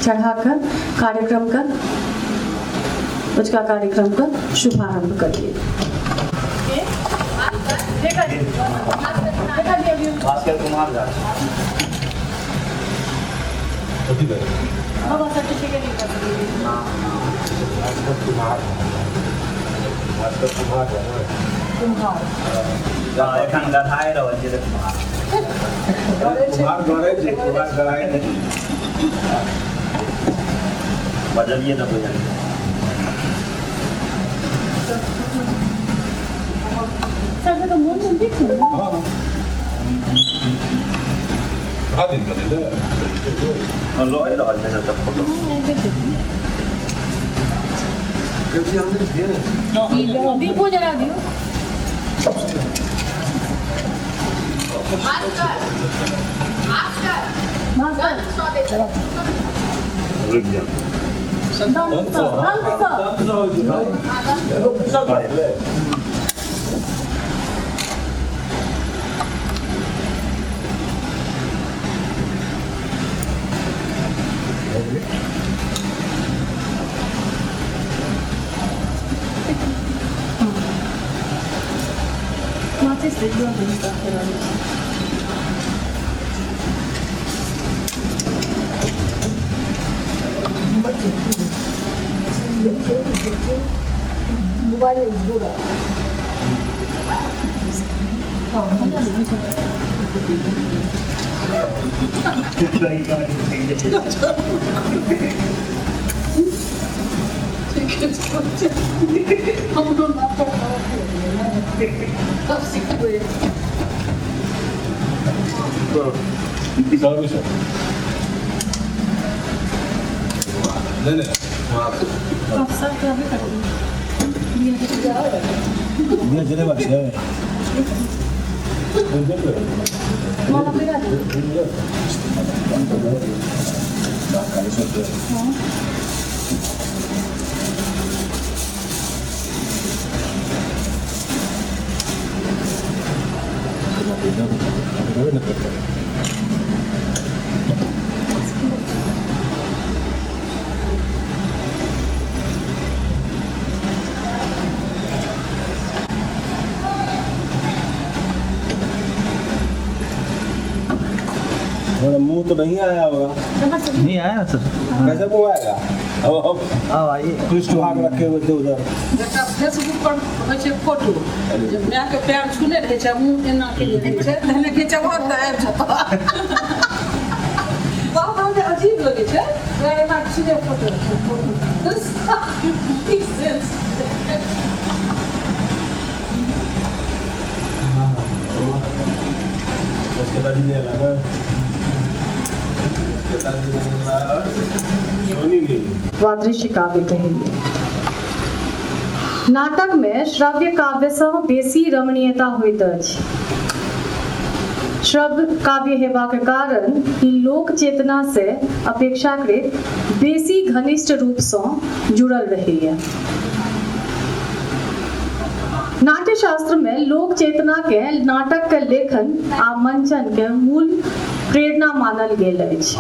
चढ़ाकर कार्यक्रम का आज का कार्यक्रम का शुभारंभ करिए। भास्कर कुमार झा एखन गधाए रहल छै बजलिए तऽ बुझलिए लऽ रहल छै सब फोटो दीपो जला दियो। रुक जा मुंह तो नहीं आया होगा। नहीं आया सर कैसे मुंह आएगा? अब आइए पृष्ठ भाग रखे हुए थे उधर। जकरा फेसबुक पर होइ छै फोटो जब माय के पैर छूने रहै छै मुंह एना के रहै छै तहने घिचबो तऽ आबि जेतौ बाप रे अजीब लगै छै एना छूने फोटो उसके बाद ये लगा द्वादशी काव्य कहेंगे। नाटक में श्रव्य काव्य सँ बेसी रमणीयता होइत अछि। श्रव्य काव्य हेबाक कारण ई लोक चेतना से अपेक्षाकृत बेसी घनिष्ठ रूप सँ जुड़ल रहैया। नाट्य शास्त्र में लोक चेतना के नाटक के लेखन आ मंचन के मूल प्रेरणा मानल गेल अछि।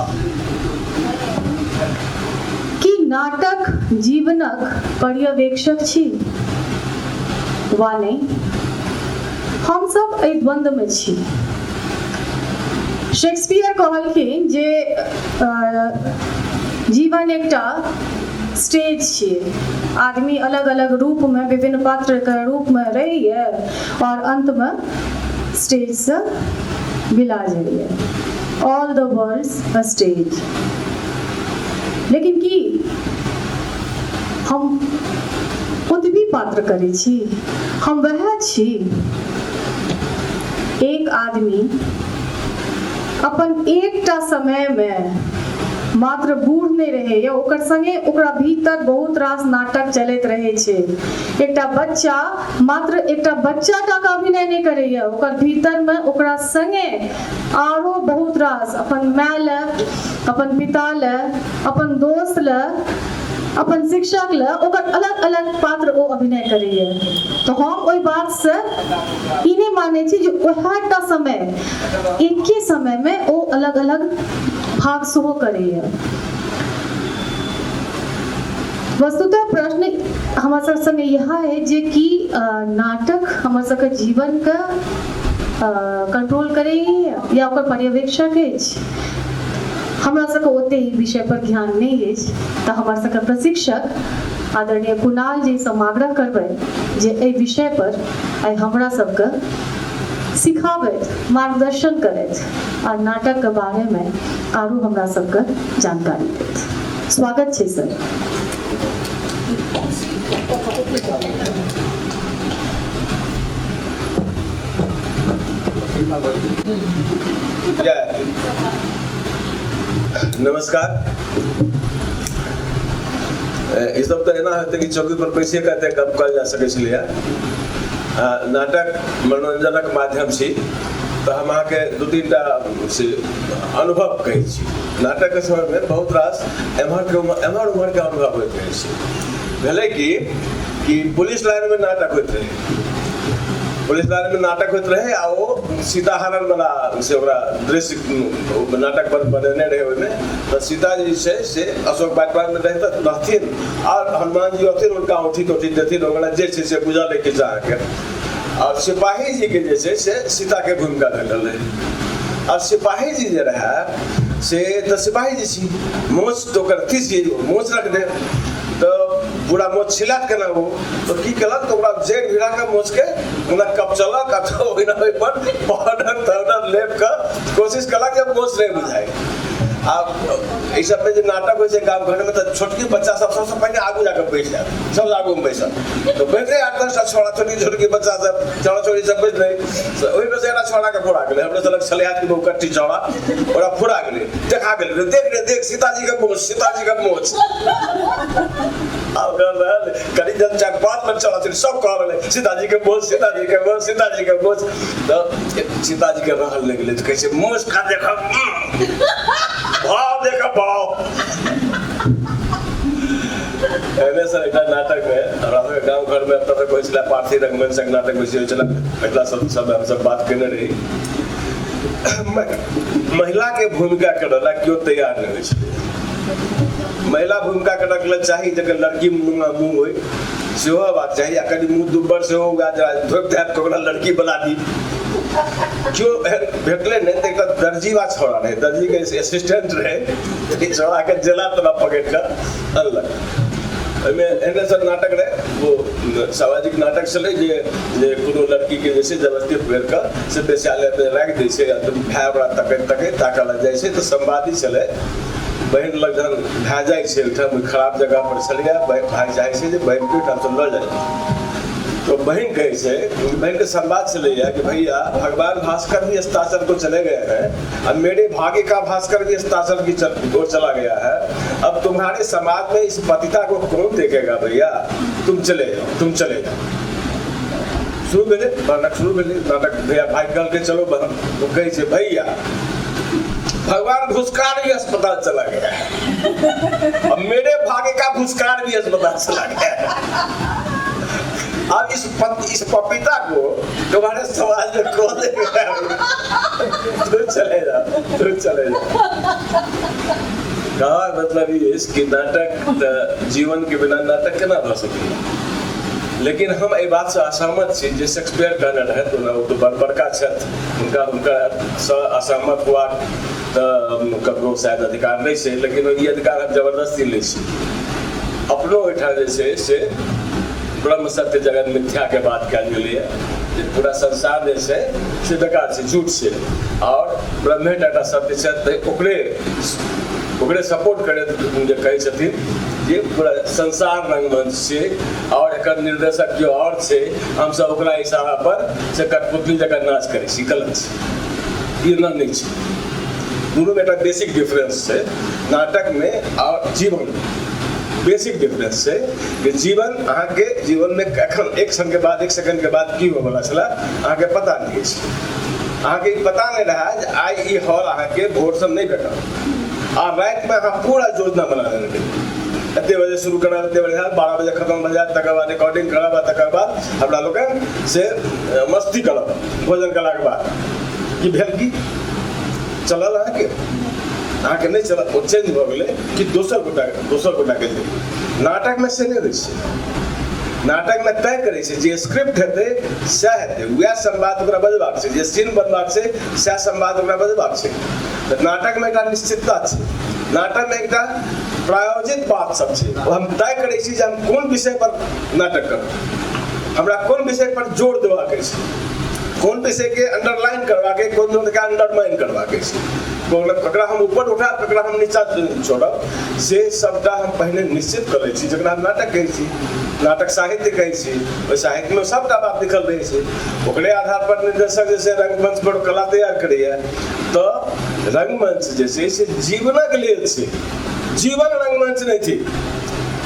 कि नाटक जीवनक पर्यवेक्षक छी वा नहि, हम सब एहि द्वंद्व में छी। शेक्सपियर कहलखिन जे जीवन एकटा स्टेज छियै, आदमी अलग अलग रूप में विभिन्न पात्र के रूप में रहैए और अंत में स्टेज से बिला जाइए। All the world's a stage. लेकिन की हम ओतबी पात्र करै छी? हम वह छी। एक आदमी अपन एकटा समय में मात्र बूढ़ नहीं रहे या ओकर संगे ओकरा भीतर बहुत रास नाटक चलैत रहे छे। एकटा बच्चा मात्र एकटा बच्चा टा का अभिनय नहीं करैया, ओकर भीतर में ओकरा संगे आरो बहुत रास अपन माय ले, अपन पिता ले, अपन दोस्त ले, अपन शिक्षक ले ओकर अलग अलग पात्र ओ अभिनय करैया। तो हम ओई बात से ई नहीं माने छी जे ओहाटा समय एके समय में ओ अलग अलग भाग सेहो करैया। वस्तुतः प्रश्न हमारे सब संगे यह है जे कि नाटक हमारे सबके जीवन का कंट्रोल करे या ओकर पर्यवेक्षक है। हमरा सबके ओते ई विषय पर ध्यान नहीं है, तो हमारे सबके प्रशिक्षक आदरणीय कुणाल जी से आग्रह करबै जे एहि विषय पर आइ हमरा सबके सिखाबैत मार्गदर्शन करैत और नाटक के बारे में आरो हमरा सबके जानकारी देत। स्वागत छै सर। नमस्कार। इस सब तो एना होते कि चौकी पर बैसे कहते कब कल जा सके इसलिए नाटक मनोरंजनक माध्यम से तो हम अहाँ के दू तीन टा से अनुभव कहै छी। नाटक के समय में बहुत रास एम्हर उम्हर के अनुभव होइत रहै छै। भेलै कि पुलिस लाइन में नाटक होइत रहे, पुलिस लाइन में नाटक होइत रहे आ वो सीताहरण वाला से ओकरा दृश्य नाटक बनेने रहे। ओहिमे तो सीता जी छै से अशोक बागवान में रहथिन और हनुमान जी होथिन, उनका औठी तोठी देथिन, ओकरा जे छै से बुझल है कि के और सिपाही जी के जे छै से सीता के भूमिका भेटल रहे। और सिपाही जी जे रहे से तो सिपाही जी छी, मोच तो ओकर अथी छी, मोच रख दे तो पूरा मोच छिलाट केना हो तो की केलक तो ओकरा जेड़ भिड़ा के मोच के ओना कपचलक आ तो ओहिना ओहि पर पाउडर लेप के कोशिश केलक जे मोच नहीं बुझाए। अब इस सब में जो नाटक हो गाँव घर में तो छोटकी बच्चा सब सबसे पहले आगू जाकर बैठ जाए, सब आगू में बैठल तो बैठ रहे 8-10 छोड़ा छोटी बच्चा सब छोड़ा छोटी सब बैठ रहे। वही में से एक छोड़ा के फोड़ा गए, हमने सलग छले हाथ के कट्टी चौड़ा और फोड़ा गए, देखा गए देख सीताजी का मोच, सीताजी का मोच। अब करी जब 4-5 मिनट चला सब कह रहे सीताजी के मोच, सीताजी के मोच, सीताजी के मोच। तो सीताजी के रहल नहीं गए तो कैसे मोच का देखा भाव देखा भाव। एने सर एक नाटक में हमारे गांव घर में अब तक कोई चला पार्थी रंगमंच संग नाटक में चला पहला सब बात करने रही। महिला के भूमिका करला क्यों तैयार नहीं है। महिला भूमिका करक ले चाहिए जकर लड़की मुंह होय सेहो बात चाहिए, कभी मुंह दुब्बर से हो धोप धाप के लड़की बना दी क्यों भेटले नहीं तो एक दर्जी वा छोड़ा रहे, दर्जी के असिस्टेंट रहे, छोड़ा के जला तला पकड़ कर अनलक। एने सर नाटक रहे वो सामाजिक नाटक चले जे कोनो लड़की के जैसे जबरदस्ती पकड़ कर से विद्यालय में रख दै छै, भाई ओकरा तकै ताकल जाइ छै तो संवादी चले। बहन लग जन भाई जाइ छै ओहिठाम खराब जगह पर चल गया, भाई जाइ छै जे बहन के ओहिठाम से लऽ जाइ तो बहन कहे से बहन के संवाद चले गया कि भैया भगवान भास्कर भी अस्ताचल को चले गए हैं, अब मेरे भाग्य का भास्कर भी अस्ताचल की ओर चला गया है, अब तुम्हारे समाज में इस पतिता को कौन देखेगा भैया, तुम चले जाओ। शुरू भेले नाटक भैया भाई कल के चलो बहन तो कहे से भैया भगवान घुसकार भी अस्पताल चला गया है, अब मेरे भाग्य का घुसकार भी अस्पताल चला गया है। अब इस पपीता को तुम्हारे समाज में कौन देखेगा, तू चले जा। कहा मतलब ये इसकी नाटक जीवन के बिना नाटक केना रह सके। लेकिन हम ये बात से असहमत छी जे शेक्सपियर कहने रहे तो बड़का छथि उनका असहमत हुआ तो ककरो शायद अधिकार नहीं से, लेकिन ये अधिकार हम जबरदस्ती ले छी। अपनो ओहिठाम जे छै से ब्रह्म सत्य जगत मिथ्या के बात कल गेलै, पूरा संसार जे छै से बेकार छै, झूठ छै और ब्रह्मे टा सत्य छै, ओकरे सपोर्ट करे जे कहै छथिन ये पूरा संसार रंगमंच छै और एकर निर्देशक जो और छै, हम सब ओकरा इशारा पर से कठपुतली जगह नाच करै छी, गलत छै, ये नहीं छै। दोनों में एक बेसिक डिफरेंस है नाटक में और जीवन में। बेसिक डिफरेंस है कि जीवन अहाँ के जीवन में एखन एक सेकंड के बाद की होवला छला अहाँ के पता नहीं है, अहाँ के पता नहीं रहा जे आई ई हॉल अहाँ के भोर से नहीं भेटल आ रात में अहाँ पूरा योजना बना लेने रही, एते बजे शुरू करना, एते बजे 12 बजे खत्म भ जाए, तकर बाद रिकॉर्डिंग करब, तकर बाद हमरा लोग से मस्ती करब भोजन कला के बाद की भेल की चलल अहाँ के अहाँके नहि चलत, ओ चेंज भऽ गेलै कि दोसर गोटा के नाटक में से नहि होइ छै। नाटक में तय करै छै जे स्क्रिप्ट हेतै सएह हेतै, वएह संवाद ओकरा बजबाक छै, जे सीन बनबाक छै सएह संवाद ओकरा बजबाक छै। तऽ नाटक में एकटा निश्चितता छै, नाटक में एकटा प्रायोजित बात सब छै। हम तय करै छी जे हम कोन विषय पर नाटक करब, हमरा कोन विषय पर जोर देबाक अछि, कोन विषय के अंडरलाइन करबाक है, कोन के अंडरमाइन करबाक है, ककरा हम ऊपर उठाब ककरा हम नीचा छोड़ब, से सबटा हम पहिने निश्चित कर लै छी। जकरा हम नाटक कहै छी, नाटक साहित्य कहै छी, ओहि साहित्य में सबटा बात लिखल रहै छै। ओकरे आधार पर निर्देशक जैसे रंगमंच पर कला तैयार करैया, तो रंगमंच जैसे से जीवनक लेल छै, जीवन रंगमंच नहीं थी।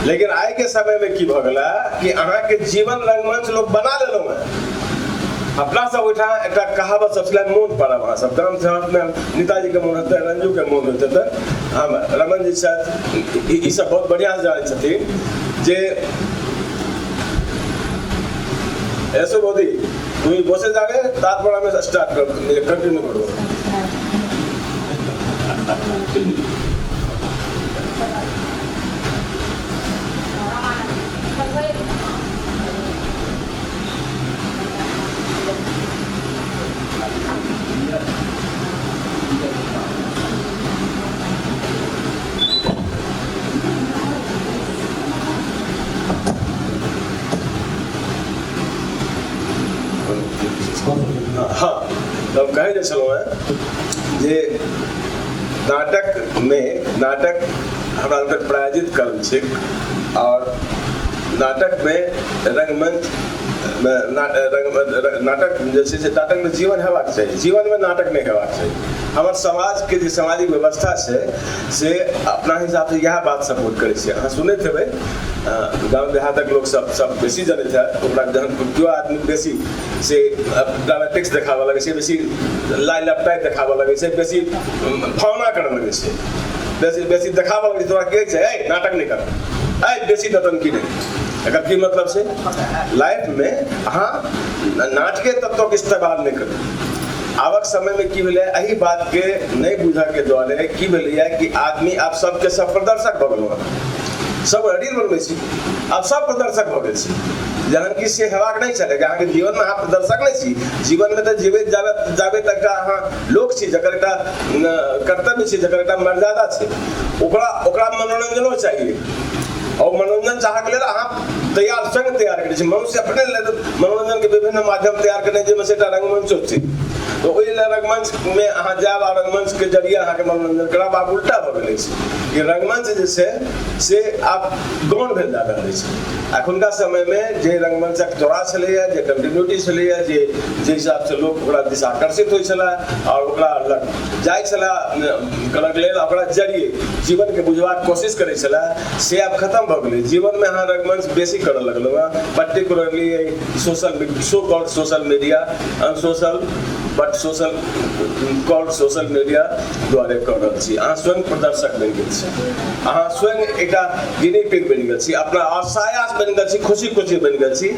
लेकिन आइ के समय में की भ गेला कि अहाँ के जीवन रंगमंच लोग बना लेलहुँ है। अपना सब ओठा एक कहावत सबसे मोन पड़ब, अहाँ सब गाम में नेताजी के मोन होते, रंजू के मोन होते, तो हम रमन जी शायद ई सब बहुत बढ़िया जाने छथिन जे ऐसे मोदी তুমি বসে যাবে তারপর আমি স্টাर्ट করব, कंटिन्यू করব। हाँ, तो हम कहे चलो हैं जे नाटक हमारा लोग प्रायोजित कर्म छै, और नाटक में रंगमंच नाटक जैसे नाटक में जीवन हेबाक चाहिए, जीवन में नाटक नहीं हेबाक चाहिए। हमारे समाज के जो सामाजिक व्यवस्था से अपना हिसाब से यह बात सपोर्ट करे छै। अहाँ सुनैत हेबै गाँव देहातक लोग सब बेसी जनैत है, ओकरा जहन जो आदमी बेसी से ड्रामेटिक्स देखाबऽ लगे छै, बेसी लाई लपटाई देखाबऽ लगे छै, बेसी भावना करऽ लगे छै, बेसी देखाबऽ लगे छै, तोरा कहै छै ए नाटक नहीं कर, बेसी नौटंकी नहीं। एकर की मतलब से लाइफ में अहाँ नाटके तत्व के इस्तेमाल नहीं करू। आबक समय में की भेलै, एही बात के नहीं बुझा के द्वारे की भेलै कि आदमी आप सबके सब प्रदर्शक भऽ गेलहुँ, सब रील बनबै छी, आब सब प्रदर्शक भऽ गेल छी, जहन कि से हेबाक नहीं चलेगा। अहाँ के जीवन में अहाँ प्रदर्शक नहीं छी, जीवन में तो जीवित जाबे तक अहाँ लोक छी, जकर एकटा कर्तव्य छै, जकर एकटा मर्यादा छै, ओकरा मनोरंजनो चाहिए। और मनोरंजन चाह के लेल अहाँ स्वयं तैयार करै छी। मनुष्य अपने मनोरंजन के विभिन्न माध्यम तैयार करने जाहिमे से रंगमंच छै, तो ओहि रंगमंच में अहाँ जायब आ रंगमंच के जरिए अहाँ के मनोरंजन करब। आब उल्टा भऽ गेलै कि रंगमंच जे छै से आब गौण भेल जा रहल छै। एखुनका समय में जे रंगमंचक तोड़ा छलैया, जे कंटिन्यूटी छलैया, जे हिसाब से लोग ओकरा दिस आकर्षित होइ छलाह और ओकरा लग जाइ छलाह करक लेल, ओकरा जरिए जीवन के बुझबाक कोशिश करै छलाह, से आब खत्म भऽ गेलै। जीवन में अहाँ रंगमंच बेसी करऽ लगलहुँ हैं, particularly so called social media, unsocial but social media द्वारे कर रहल छी। अहाँ स्वयं प्रदर्शक बनि गेल छी, अहाँ स्वयं एकटा गिनी पिग बनि गेल छी, अपना आशायास बनि गेल छी, खुशी बनि गेल छी।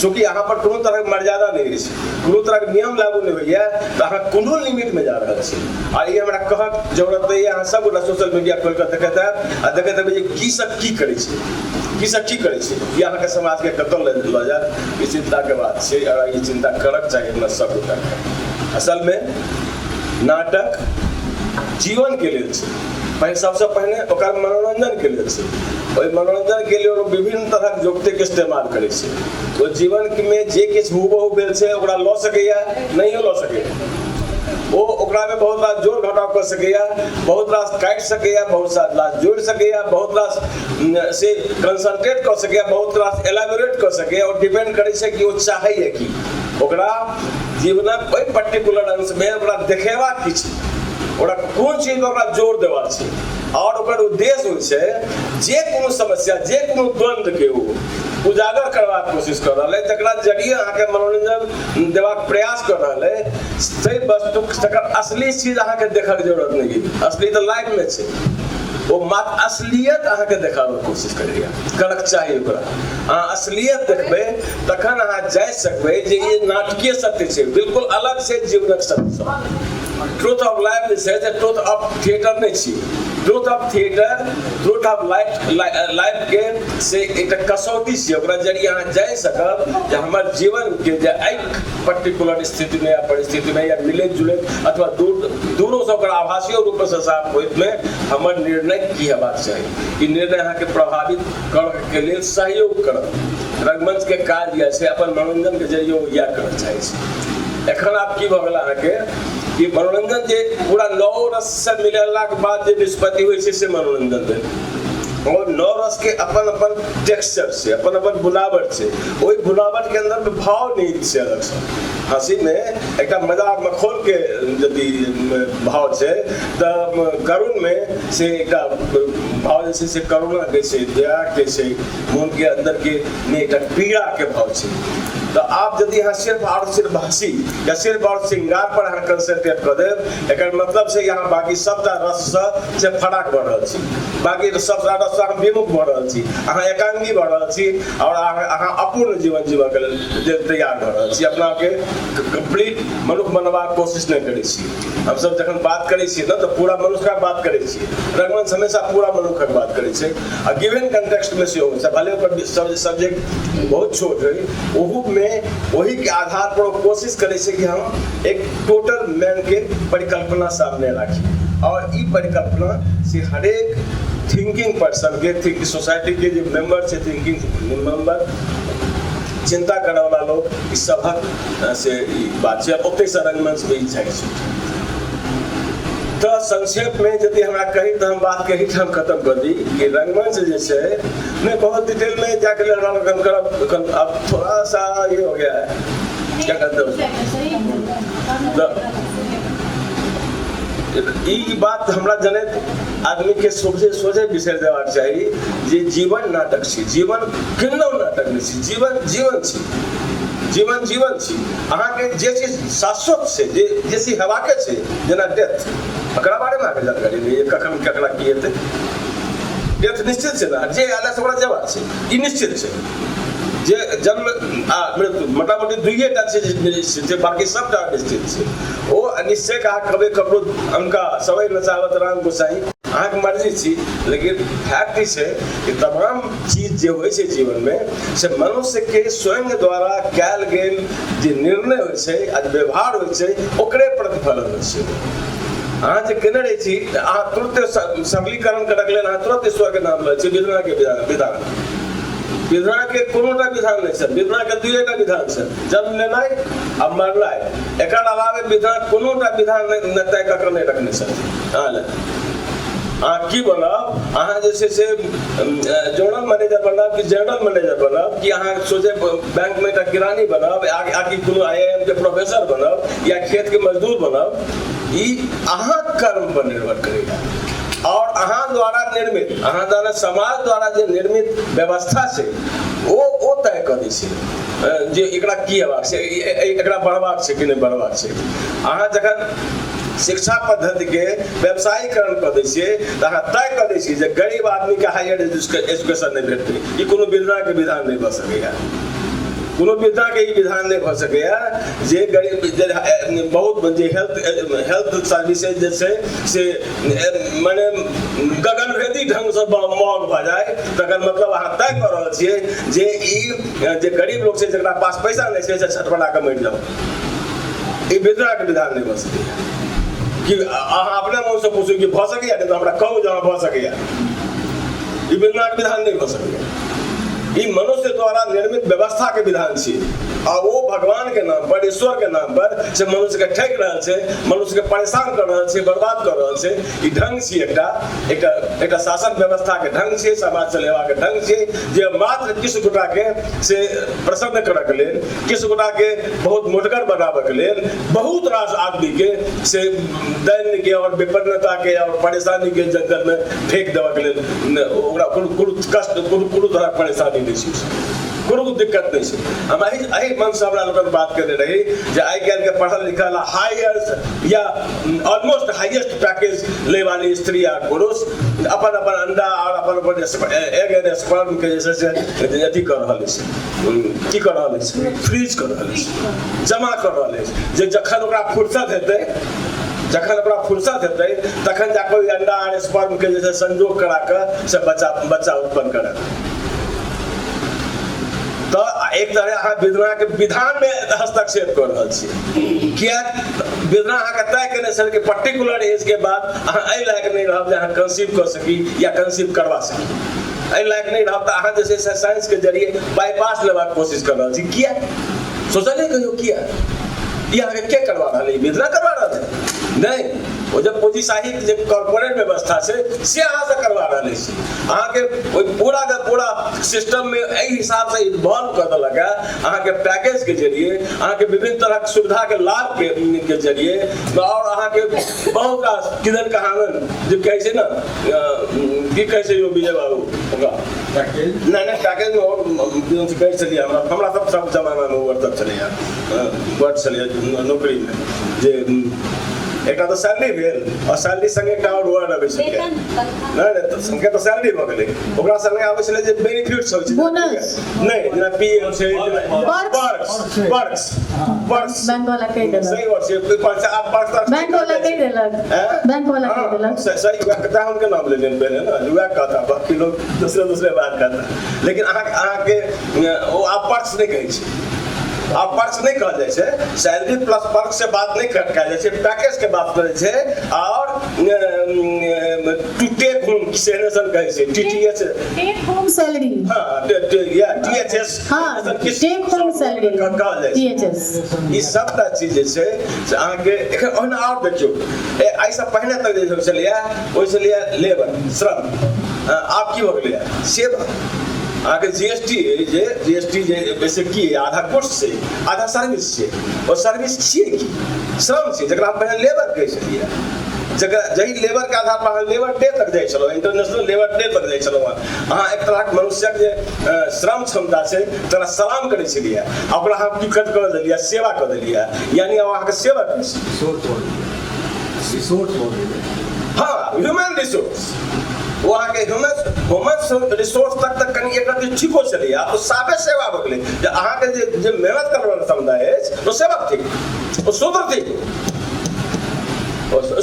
चूँकि अहाँ पर कोनो तरहक मर्यादा नहीं अछि, कोनो तरहक नियम लागू नहीं होइए, तऽ अहाँ कोनो लिमिट में जा रहल छी। आ ई हमरा कहक जरूरत नहीं है, अहाँ सब गोटा सोशल मीडिया खोलि कऽ देखैत हैब आ देखैत हेबै जे की सब की करै छै, ई अहाँके समाज के कतऽ लऽ जायत, ई चिंता के बात छै। और ई चिंता करक चाही हमरा सब गोटा के। असल में नाटक जीवन के लेल छै, सबसे पहिने ओकर मनोरंजन के लेल छै। ओहि मनोरंजन के लिए विभिन्न तरह जोगते के इस्तेमाल करे छै। तो जीवन में जे किछु हुबहु भेल छै ओकरा लऽ सकैया, नहियो लऽ सकैया, ओकरा में बहुत रास जोड़ घटाव कर सकैया, बहुत रास काटि सकैया, बहुत रास जोड़ सकैया, बहुत रास से कंसंट्रेट कर सकैया, बहुत रास एलाबोरेट कर सकैया। और डिपेंड करे छै कि ओ चाहैया कि ओकरा जीवनक ओहि पर्टिकुलर अंश में ओकरा देखेबाक की छै, ओकरा कोन चीज में ओकरा जोर देबाक छै। और ओकर उद्देश्य होइ छै जे कोनो समस्या, जे कोनो द्वंद्व के उजागर करबाक कोशिश कर रहा है, तकरा जरिए अहाँके मनोरंजन देबाक प्रयास कर रहा है। से वस्तु तकर असली चीज अहाँके देखक जरूरत नहीं, असली तो लाइफ में छै, वो मात्र असलियत अहाँके देखाबैके कोशिश करैया, करक चाहिए ओकरा। अहाँ असलियत देखबै तखन अहाँ जानि सकबै जे ई नाटकीय सत्य छै, बिल्कुल अलग से जीवनक सत्य। ट्रुथ ऑफ लाइफ जे छै से ट्रुथ ऑफ थिएटर नहीं छी। Truth of theatre, truth of life के से एक कसौटी छै, ओकरा जरिए अहाँ जान सकब जे हमर जीवन के जे एक पर्टिकुलर स्थिति में या परिस्थिति में या मिलत जुलत अथवा दूरों से ओकरा आभासीय रूप से साफ होइत में हमर निर्णय की हेबाक चाही। ई निर्णय अहाँ के प्रभावित करऽ के लेल सहयोग करत। रंगमंच के काज या से अपन मनोरंजन के जरिए या करऽ चाहे छी। एखन आब की भऽ गेल अहाँ के कि मनोरंजन जे पूरा 9 रस से मिलला के बाद जे निष्पत्ति होइ छै से मनोरंजन भेल। और 9 रस के अपन अपन टेक्सचर से अपन अपन बुलावट से, ओहि बुलावट के अंदर में भाव नहीं छै अलग से। हंसी में एक मजाक मखौल के यदि भाव छै त करुण में से एक भाव जैसे से करुणा के छै, दया के छै, मन के अंदर के ने एक पीड़ा के भाव छै। तो आप यदि यहाँ सिर्फ और सिर्फ हंसी या सिर्फ और श्रृंगार पर अहाँ कंसंट्रेट कर देब, एकर मतलब से यहाँ बाकी सबटा रस से फराक बढ़ रहल छी, बाकी सबटा रस अहाँ विमुख बढ़ रहल छी, अहाँ एकांगी बढ़ रहल छी और अहाँ अपूर्ण जीवन जीवा के लेल तैयार भऽ रहल छी। अपना के कंप्लीट मनुष्य बनबाक कोशिश नहीं करै छी। हम सब जखन बात करै छी ना तो पूरा मनुष्य का बात करै छी। रंगमंच हमेशा पूरा मनुष्य का बात करै छै आ गिवन कंटेक्स्ट में से हो छै, भले ओकर सब्जेक्ट बहुत छोट है, ओहू में वही के आधार पर कोशिश करे से कि हम एक टोटल मैन के परिकल्पना सामने रखी और ई परिकल्पना से हर एक थिंकिंग पर्सन के सोसाइटी के जो मेंबर से थिंकिंग मेंबर चिंता करे वाला लोग इस सबक से बात है। ओते से रंगमंच में जाइ छै। तो संक्षेप में यदि हमरा कही तो हम बात कही हम खत्म कर दी कि रंगमंच जैसे मैं बहुत डिटेल में जाकर अब थोड़ा सा ये हो गया है, क्या कहते हैं बात हमरा जनित आदमी के सोचे बिसर देबाक चाही जे जीवन नाटक छी। जीवन केनो नाटक नहीं छी, जीवन जीवन छी, जीवन जीवन छी। अहाँ के जे चीज शाश्वत छै, जे चीज हेबाके छै जेना डेथ, एकरा बारे में अहाँके जानकारी नहीं है, कखन केकरा की हेतै। डेथ निश्चित छै ना, जे आला से ओकरा जवाब छै, ई निश्चित छै। जे जन्म आ मृत्यु मोटामोटी दुइये टा छै जे बाकी सबटा निश्चित छै। ओ निश्चय का कभी ककरो उनका समय नचावत राम गोसाई अहाँ के मर्जी छी, लेकिन फैक्ट ई छै कि तमाम चीज जे होइ छै जीवन में से मनुष्य के स्वयं द्वारा कयल गेल जे निर्णय होइ छै आ व्यवहार होइ छै ओकरे प्रतिफलन होइ छै। अहाँ जे केने रही छी अहाँ तुरंत सबलीकरण करक लेल अहाँ तुरंत ईश्वर के नाम लै छी। विधना के विधान, विधना के कोनोटा विधान नहीं छै, विधना के दुइटा विधान छै, जन्म लेनाइ आ मरनाइ। एकर अलावे विधना कोनोटा विधान नहीं तय ककर नहीं रखने छथिन। अहाँ की बनब, अहाँ जे छै से जोनल मैनेजर बनब कि जनरल मैनेजर बनब कि अहाँ सोचे बैंक में एकटा किरानी बनब आकि कोनो IIM के प्रोफेसर बनब या खेत के मजदूर बनब, ई अहाँ कर्म पर निर्भर करेगा। और अहाँ द्वारा निर्मित, अहाँ द्वारा समाज द्वारा जे निर्मित व्यवस्था छै ओ तय करै छै जे एकरा की हेबाक छै, एकरा बढ़बाक छै कि नहीं बढ़बाक छै। अहाँ जखन शिक्षा पद्धति के व्यवसायीकरण कर दै छियै तऽ अहाँ तय कर दै छियै जे गरीब आदमी के हायर एजुकेशन नहीं भेटतै। ई कोनो विधना के विधान नहीं भऽ सकैया, कोनो विधना के ई विधान नहीं भऽ सकैया जे गरीब बहुत जे हेल्थ सर्विसेज जे छै से माने गगनभेदी ढंग से महग भऽ जाए, तकर मतलब अहाँ तय कऽ रहल छियै जे ई जे गरीब लोग छै जकरा पास पैसा नहीं छै से छटपटा के मरि जाओ। ई विधना के विधान नहीं भऽ सकैया कि अहाँ अपने मुँह से पूछू कि भऽ सकैया, नहीं तो हमरा कहू जे भऽ सकैया। ई विधना के विधान नहीं भऽ सकैया, ई मनुष्य द्वारा निर्मित व्यवस्था के विधान छी। और वो भगवान के नाम पर, ईश्वर के नाम पर से मनुष्य के ठेक रहल छै, मनुष्य के परेशान कर रहल छै, बर्बाद कर रहल छै। ई ढंग छी एकटा शासन व्यवस्था के ढंग छै, समाज चलेवा के ढंग छै जे मात्र किछु गोटा के से प्रसन्न करऽ के लेल, किछु गोटा के बहुत मोटगर बनाबऽ के लेल, बहुत रास आदमी के से दैन्य के और विपन्नता के और परेशानी के जंगल में फेंक देबऽ के लेल ओकरा कोनो कष्ट कोनो तरह परेशानी नहीं छै, कोनो दिक्कत नहीं छै। हम एहि मन से हमरा लोगन बात करने रही जे आइ काल्हि के पढ़ल लिखल हायर या ऑलमोस्ट हाईएस्ट पैकेज ले वाली स्त्री या पुरुष अपन अपन अंडा और अपन एग एंड स्पर्म के जैसे से अथी कर रहल छै, की कर रहल छै, फ्रीज कर रहल छै, जमा कर रहल छै, जे जखन ओकरा फुर्सत हेतै जखन ओकरा फुर्सत हेतै तखन जाके ओइ अंडा और स्पर्म के जे छै संजोग करा के से बच्चा उत्पन्न करत। तो एक तरह अहाँ विद्रोह के विधान में हस्तक्षेप कर रहल छी। किया विद्रोह अहाँ के तय केने छल कि पर्टिकुलर एज के बाद अहाँ एहि लायक नहीं रहब जे अहाँ कंसीव कर सकी या कंसीव करवा सकी, एहि लायक नहीं रहब तऽ अहाँ जे छै से साइंस के जरिए बाईपास लेबाक कोशिश कर रहल छी। किया सोचलिए कहियो किया ये अहाँ के करवा रहा है? विद्रोह करवा रहा है नहीं, वो जब पूंजी साहित्य जे कॉर्पोरेट व्यवस्था से अहाँ से करवा रहा है। अहाँ के पूरा का पूरा सिस्टम में एहि हिसाब से इन्वॉल्व कर देलक है अहाँ के पैकेज के जरिए, अहाँ के विभिन्न तरह के सुविधा के लाभ के जरिए, और अहाँ के बहुत रास किदन कहावन जो कैसे ना की कैसे यो विजय बाबू होगा पैकेज नहीं पैकेज में और किदन से कह चलिए हमरा सब जमाना में ओवर तक चले यार वर्ड चलिए नौकरी में जे एक तो सैलरी भेल और सैलरी संगे एकटा और वर्ड आबै छै नहीं तो संगे तो सैलरी भ गेलै ओकरा संगे आबै छै जे बेनिफिट्स होइ छै बोनस नहीं जेना पीएम छै वर्क्स बैंक वाला कह देलक सही वर्ष छै पैसा आप वर्क्स बैंक वाला कह देलक बैंक वाला कह देलक सही कहता उनके नाम ले लेने पहले ना जुआ कहता बाकी लोग दूसरे बात कहता लेकिन अहाँ के वो आप वर्क्स नहीं कहै छै आप पर्क्स नहीं कहा जाए छे सैलरी प्लस पर्क्स से बात नहीं कहा जाए छे पैकेज के बात करे छे और टू टेक होम सेनेशन कहे छे टीटीएच टेक होम सैलरी हां या टीएचएस हां टेक होम सैलरी कहा जाए टीएचएस ई सबटा चीज जे छे से अहाँ के एखन ओना और देखियो आई से पहले तक जे छलिया ओइ से लिया लेबर श्रम आप की हो गेलिया सेवा आगे जीएसटी जे वैसे की आधा गुड्स से आधा सर्विस से और सर्विस छिए की श्रम से जकरा हम पहले लेबर कह छलिए जगह जही लेबर के आधार पर लेबर डे तक जाय छलो इंटरनेशनल लेबर डे तक जाय छलो अहाँ एक तरह के मनुष्यक जे श्रम क्षमता छै तकरा सलाम करै छलिए ओकरा हम की कर देलिए सेवा कर देलिए यानी अहाँ के सेवा करै रिसोर्स हां ह्यूमन रिसोर्स वहाँ के ह्यूमन रिसोर्स तक कहीं एक रति ठीको चलिए तो साफे सेवा भ गेलै जे अहाँ के जे मेहनत करबे वाला समुदाय अछि तो सेवा ठीक ओ शूद्र ठीक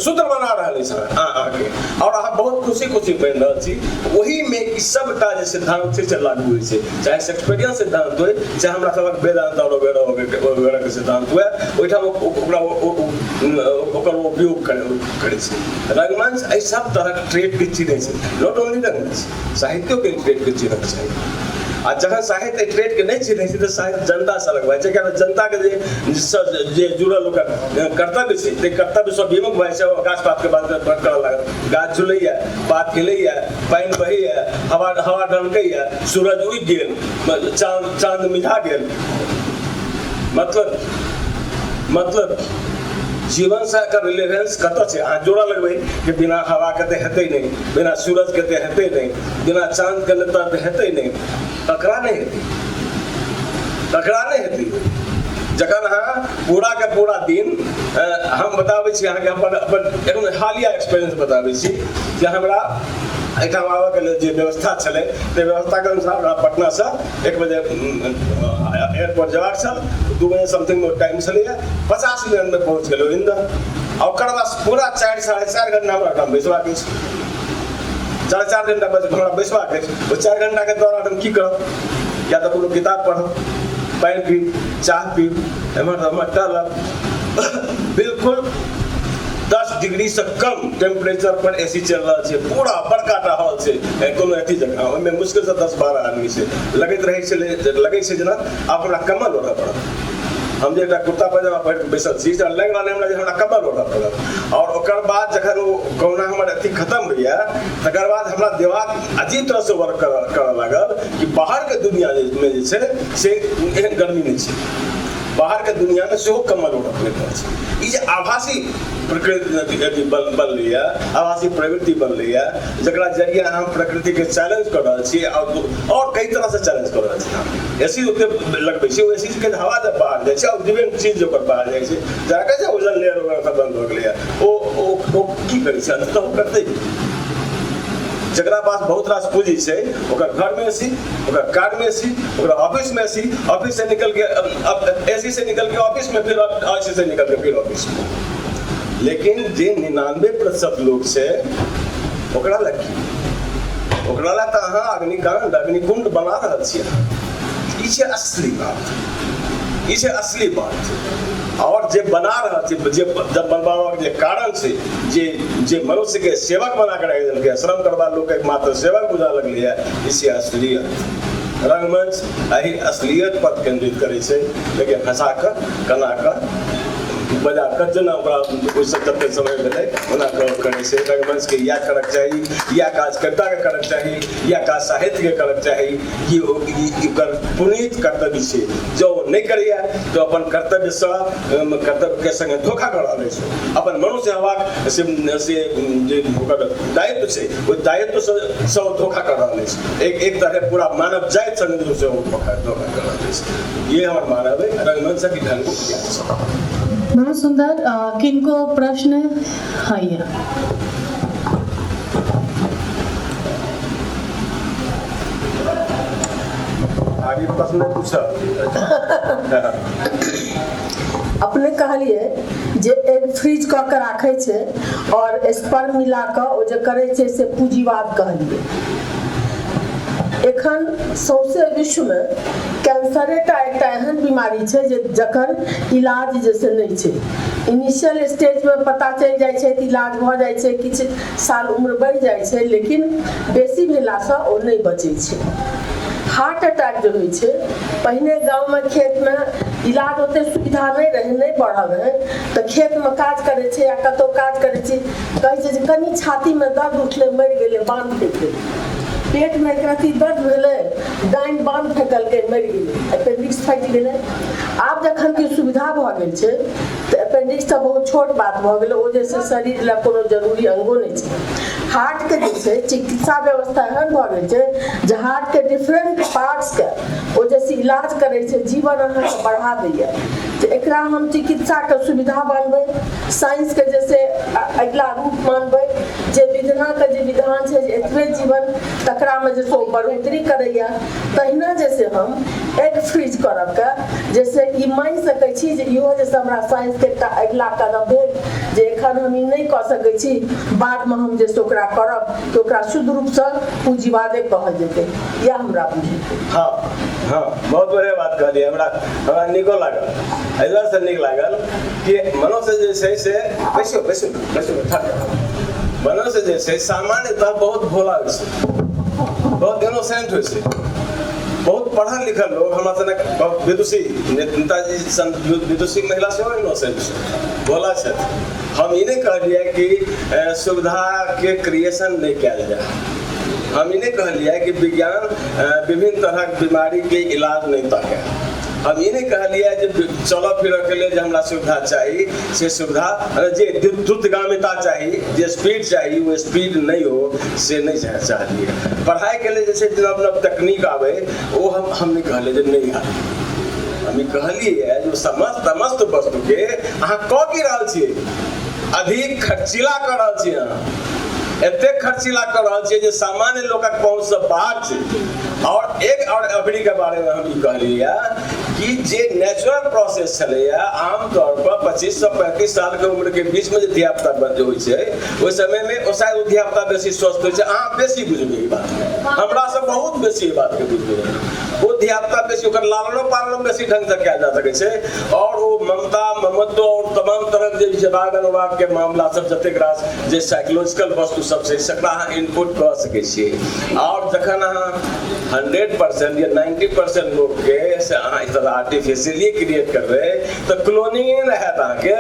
शूद्र बना रहल छै आके और अहाँ बहुत खुशी बन रहल छी वही में ई सबटा जे सिद्धांत छै से लागू होइ छै चाहे शेक्सपियरियन सिद्धांत होय चाहे हमरा सबक वेदांत और वगैरह के सिद्धांत हुए ओइठाम ओकरा ओकर उपयोग करै छै रंगमंच एहि सब तरह ट्रेड के चीज छै नॉट ओनली रंगमंच साहित्य के ट्रेड के चीज छै आ जहाँ साहित्य ट्रेड के नहीं चिन्ह तो साहित्य जनता से लगवा छै क्या जनता के जे जुड़ल ओकर कर्तव्य छै ते कर्तव्य से विमुख भए छै गाछ पात के बात करऽ लागल गाछ झुलैया पात खिलैया पानि बहैया हवा ढलकैया सूरज उगि गेल चांद मिठा गेल मतलब जीवन से एकर रिलेवेंस कतऽ छै अहाँ जोड़ा लगबै कि बिना हवा के तऽ हेतै नहि बिना सूरज के तऽ हेतै नहि बिना चांद के तऽ हेतै नहि ककरा नहि हेतै जखन अहाँ पूरा के पूरा दिन हम बताबै छी अहाँके अपन एकदम हालिया एक्सपीरियंस बताबै छी जे हमरा एहिठाम आबऽ के लेल जे व्यवस्था छलै ताहि व्यवस्था के अनुसार हमरा पटना से 1 बजे एयरपोर्ट जेबाक छल 2 बजे समथिंग में टाइम छलैया 50 मिनट में पहुँच गेलहुँ इंदौर और ओकर बाद पूरा 4 साढ़े 4 घंटा हमरा काम बैसबाक अछि 4.5 घंटा हमरा बैसबाक अछि ओ 4 घंटा के दौरान हम की करब या तऽ कोनो किताब पढ़ब पानि पीब चाह पीब एम्हर टहलब बिल्कुल 10 डिग्री से कम टेम्परेचर पर एसी चल रहा है पूरा बड़का टा हॉल से कोनो अथी जगह ओहिमे मुश्किल से 10-12 आदमी से लगैत रहै छै जेना आब हमरा कम्बल ओढ़ऽ पड़त हम जे एकटा कुर्ता पैजामा पहिर के बैसल छी से लागि रहल हमरा जे हमरा कम्बल ओढ़ऽ पड़त और ओकर बाद जखन ओ कोरोना हमर अथी खत्म होइया तकर बाद हमरा दिमाग अजीब तरह से वर्क करऽ लागल कि बाहर के दुनिया में जे छै से एहन गर्मी नहीं छै बाहर के दुनिया में सेहो कम्बल ओढ़ऽ पड़ैत छै ई जे आभासी प्रकृति बनलैया आभासी प्रवृत्ति बनलैया जकरा जरिए हम प्रकृति के चैलेंज कर रहल छी और कई तरह से चैलेंज कर रहल छी एसी ओते लगबै छी ओ एसी के हवा जब बाहर जाइ छै और डिफरेंट चीज जो कर बाहर जाइ छै जाके जे ओजन लेयर वगैरह सब बंद हो गेलैया ओ की करै छै अंततः ओ करतै जकरा पास बहुत रास पूंजी छै ओकर घर में एसी ओकर कार में एसी ओकर ऑफिस में एसी ऑफिस से निकल के अब एसी से निकल के ऑफिस में फिर एसी से निकल के फिर ऑफिस में लेकिन जे 99% लोग छै ओकरा लग की ओकरा लग तऽ अहाँ अग्निकांड अग्निकुंड बना रहल छियै। ई छै असली बात, ई छै असली बात। और जे बना रहल छै, जे जब बनबाक जे कारण छै, जे मनुष्य के सेवक बना के रख देलकै, श्रम करबा लोग के मात्र सेवक बुझा लगलै है, इसी असलियत। रंगमंच एही असलियत पर केंद्रित करै छै, लेकिन हंसा कऽ कना कऽ बजा कऽ जेना ओकरा ओहिसँ जतेक समय भेलै ओना करै छै। रंगमंच के इएह करक चाही, इएह काज कविताके करक चाही, इएह काज साहित्यके करक चाही कि ओकर पुनीत कर्तव्य छै। जो नहि करैए तो अपन कर्तव्यके संगे धोखा कर रहल छै। अपन मनुष्य हेबाक से जे ओकर दायित्व छै, ओहि दायित्वसँ धोखा कर रहल छै। एक तरह पूरा मानव जाति संगे से धोखा कर रहल छै। ये हमर मानव है रंगमंच की ढंग छै। बहुत सुंदर। किनको प्रश्न है? आगे प्रश्न पूछ। अपने कहलिए जे एग फ्रीज कऽ के राखै छै और स्पर्म मिला कऽ ओ जे करै छै से पूंजीवाद कहलिए। एखन सौंसे विश्वमे कैंसरेटा एकटा एहन बीमारी छै जे जकर इलाज जैसे नहीं छै। इनिशियल स्टेज में पता चल जाए छै तऽ इलाज भऽ जाए छै, किछु साल उम्र बढ़ जाए छै, लेकिन बेसी भेलासँ ओ नहीं बचै छै। हार्ट अटैक जो होइ छै, पहिने गाँव में खेत में इलाज ओते सुविधा नहीं रहे, नहीं बढ़ल रहे, तऽ खेत में काज करे छै या कतौ काज करे छै, कहै छै जे कनी छाती में दर्द उठले, मरि गेलै, बांध फेंक देलै। पेट में एक रत्ती दर्द भेलै, डाइन बांध फेंकलकै, मरि गेलै, अपेंडिक्स फटि गेलै। आब जखन कि सुविधा भऽ गेल छै तऽ अपेंडिक्स तऽ बहुत छोट बात भऽ गेलै, ओ जैसे शरीर लए कोनो जरूरी अंगो नहीं छै। हार्ट के जे छै चिकित्सा व्यवस्था एहन भऽ गेल छै जे हार्ट के डिफरेंट पार्ट्स के ओ जैसे इलाज करे छै, जीवन अहाँके बढ़ा दैया। तऽ एकरा हम चिकित्सा के सुविधा मानबै, साइंस के जैसे अगला रूप मानबै, जे विधना के जे विधान छै जे एतबे जीवन तकरा में जैसे ओ बढ़ोतरी करैया, तहिना जैसे हम एग फ्रीज करब के जैसे ई मानि सकै छी जे इहो जैसे हमरा साइंस के एकटा अगला कदम भेल जे एखन हम ई नहीं कऽ सकै छी, बाद में हम जैसे ओकरा करब तऽ ओकरा शुद्ध रूपसँ पूंजीवादे कहल जेतै, या हमरा बुझेतै। हाँ हाँ, बहुत बढ़िया बात कहलिए। हमरा नीको लागल, एहि से नीक लागल कि मनुष्य जे छै से बैसो मनुष्य जे छै सामान्यतः बहुत भोला होइ छै, बहुत इनोसेंट होइ छै। बहुत पढ़ल लिखल लोग हमरा सनक बहुत विदुषी नेताजी सन विदुषी महिला सेहो इनोसेंट छै, भोला छै। हम ई नहीं कहलिए कि सुविधा के क्रिएशन नहीं कयल जाए, हम ई नहीं कहलिए कि विज्ञान विभिन्न तरह बीमारी के इलाज नहीं ताके, हम ई नहीं कहलिए जे चलऽ फिरऽ के लिए जे हमरा सुविधा चाहिए से सुविधा जे द्रुतगामिता चाहिए, जे स्पीड चाहिए वो स्पीड नहीं हो से नहीं चाहिए। पढ़ाई के लिए जैसे नव नव तकनीक आवे वो हम नहीं कहले जे नहीं आवे, हम कहलिए जो समस्त वस्तु के अहाँ कऽ की रहल छियै, अधिक खर्चीला कर रहल छियै, अहाँ एतेक खर्चीला कर रहल छियै जे सामान्य लोकक पहुँच से बाहर छै। और एक और अवधि के बारे में हम ई कहलिए कि जे नेचुरल प्रोसेस चलैया, आमतौर पर 25 से 35 साल के उम्र के बीच में जे धियापुता बच्चे होइ छै, ओहि समय में ओ शायद धियापुता बेसी स्वस्थ होइ छै। अहाँ बेसी बुझबै ई बात, हमरा से बहुत बेसी ई बात के बुझबै। ओ धियापुता बेसी ओकर लालनो पालनो बेसी ढंग से कयल जा सकै छै, और ओ ममता ममत्व और तमाम तरह के जे बाग अनुराग के मामला सब जतेक रास जे साइकोलॉजिकल वस्तु सब छै सकरा अहाँ इनपुट कऽ सकै छियै। और जखन अहाँ 100% या 90% लोग के से अहाँ इस तरह आर्टिफिशियली क्रिएट करबै तऽ क्लोनिंग नहि हैत अहाँके।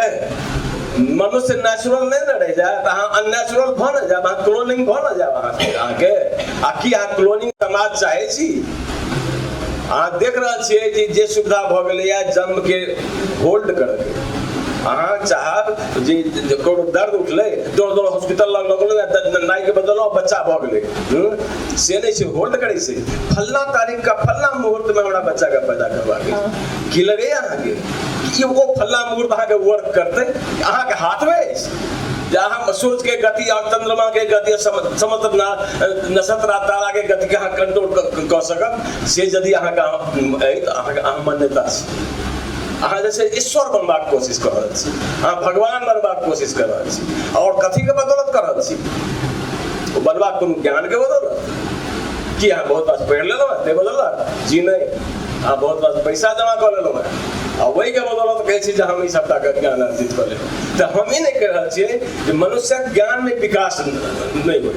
मनुष्य नेचुरल नहीं न रह जाए, अननेचुरल भऽ न जाए, अहाँ क्लोनिंग भऽ न जाए अहाँके। आ की अहाँ क्लोनिंग समाज चाहै छी? अहाँ देख रहल छियै जे सुविधा भऽ गेलैया जन्म के होल्ड करके, अहाँ चाहब जे कोनो दर्द उठलै दौड़ हॉस्पिटल लग लगलै, नाई के बदलो बच्चा भऽ गेलै, से नहीं छै, होल्ड करै छै। फल्ला तारीख का फल्ला मुहूर्त में हमरा बच्चा के पैदा करबाके की लगैया अहाँके कि वो फल्ला मुहूर्त अहाँके वर्क करतै? अहाँके हाथ में जे अहाँ सूर्य के गति और चंद्रमा के गति समस्त नक्षत्र तारा के गति के अहाँ कंट्रोल कऽ सकब, से यदि अहाँके अहाँ मान्यता छै अहाँ जैसे ईश्वर बनबाक कोशिश कर रहल छी, अहाँ भगवान बनबाक कोशिश कर रहल छी, और कथी के बदौलत कर रहल छी? ओ बनबाक कोनो ज्ञान के बदौलत कि अहाँ बहुत पास पढ़ि लेलहुँ ताहि बदौलत? जी नहीं, अहाँ बहुत पास पैसा जमा कर लेलहुँ आ वही के बदौलत कहै छी जे हम ई सबटा के ज्ञान अर्जित कर लेब। तऽ हम ई नहि कहि रहल छियै जे मनुष्यक ज्ञान में विकास नहीं हो।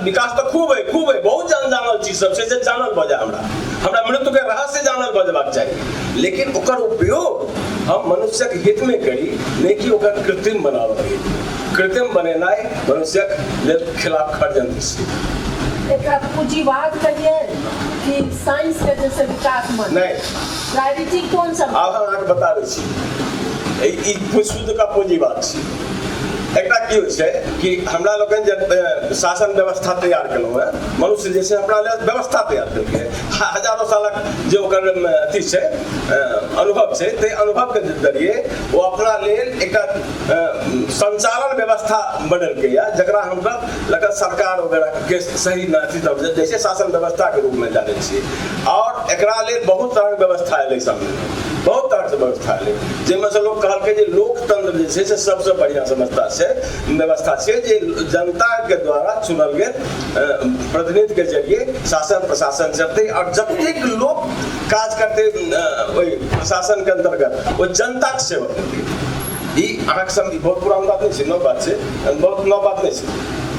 विकास तो खूब है, बहुत जानल चीज सब छै जे जानल भऽ जाय। हमरा मृत्यु के रहस्य जानल भऽ जेबाक चाही, लेकिन ओकर उपयोग हम मनुष्यक हित में करी, नहीं कि ओकर कृत्रिम बनाबऽ। कृत्रिम बनेनाइ मनुष्यक लेल खिलाफ षड्यंत्र छै। एक पूंजीवाद करिए कि साइंस के जैसे विकास में नहीं, प्रायोरिटी कौन सा? आब हम अहाँके बता दै छी, ई शुद्ध का पूंजीवाद छै। एकटा की होइ छै कि हमरा लोगन जे शासन व्यवस्था तैयार केलहुँ हैं, मनुष्य जे छै हमरा लेल व्यवस्था तैयार केलकै, हजारों सालक जे ओकर अथी छै अनुभव छै, ताहि अनुभव के जरिए वो अपना लेल एकटा संचालन व्यवस्था बनेलकै या, जकरा हमसब लगन सरकार वगैरह के सही अथी जैसे शासन व्यवस्था के रूप में जानै छियै। और एकरा लेल बहुत तरह के व्यवस्था एलै सामने, बहुत तरह से व्यवस्था एलै, जाहिमे से लोग कहलकै जे लोकतंत्र जे छै से सबसे बढ़िया व्यवस्था छै जे जनता के द्वारा चुनल गेल प्रतिनिधि के जरिए शासन प्रशासन चलते, और जतेक लोग काज करते ओहि प्रशासन के अंतर्गत वो जनता के सेवा करते। ई अहाँके समझ बहुत पुरान बात नहीं छै, नव बात छै, बहुत नव बात नहीं छै।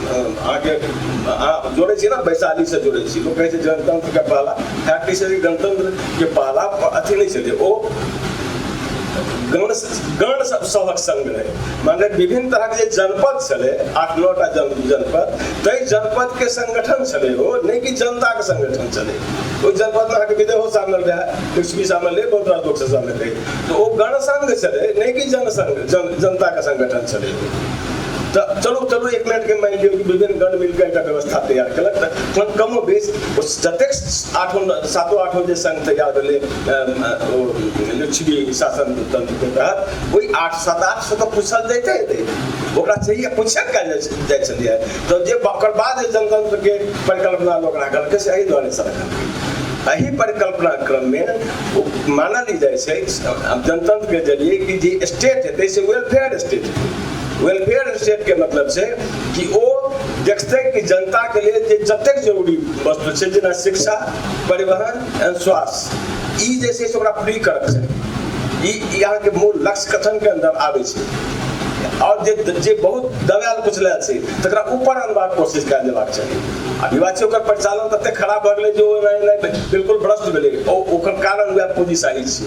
अहाँके अहाँ जोड़े छियै ना, वैशाली से जोड़े छी। लोग कहै छै गणतंत्र के पहला फैक्ट्री से गणतंत्र के पहला अथी नहीं छलै, ओ गण सभक संग रहे। माने विभिन्न तरह के जनपद चले, 8-9टा जनपद, ताहि जनपद के संगठन चले हो, नहीं कि जनता के संगठन चले। ओहि जनपद में अहाँके विदेहो शामिल रहे, कुछ भी शामिल रहे, बहुत तरह लोग से शामिल रहे, तो वो गण संघ चले, नहीं कि जनता का संगठन चले। तो चलो 1 मिनट के मान लियो कि विभिन्न गण मिलकर एक व्यवस्था तैयार कलक, तो कमो बेस जतेक 7-8 जे संघ तैयार भेलै लिच्छवी शासन तंत्र के तहत, वही 8-7-8 तो पूछल जैते, ओकरा चाहिए पूछल जाय छलियै। तो जे ओकर बाद जनतंत्र के परिकल्पना लोग राखल के से एहि दुआरे से रखल। एही परिकल्पना क्रम में मानल जाइ छै जनतंत्र के जरिए कि जे स्टेट हेतै से वेलफेयर स्टेट हेतै। वेलफेयर स्टेट के मतलब छै कि वो देखते कि जनता के लिए जे जतेक जरूरी वस्तु छै, जेना शिक्षा, परिवहन, स्वास्थ्य, ई जे छै से ओकरा फ्री करक छै। ई यहाँ के मूल लक्ष्य कथन के अंदर आबै छै। और जे बहुत दबायल कुचलायल छै तकरा ऊपर अनबाक कोशिश कयल जेबाक चाही। आदिवासी ओकर परिचालन तते खराब भऽ गेलै जे ओ बिल्कुल भ्रष्ट भेलै। ओकर कारण वएह पूंजीशाही छै,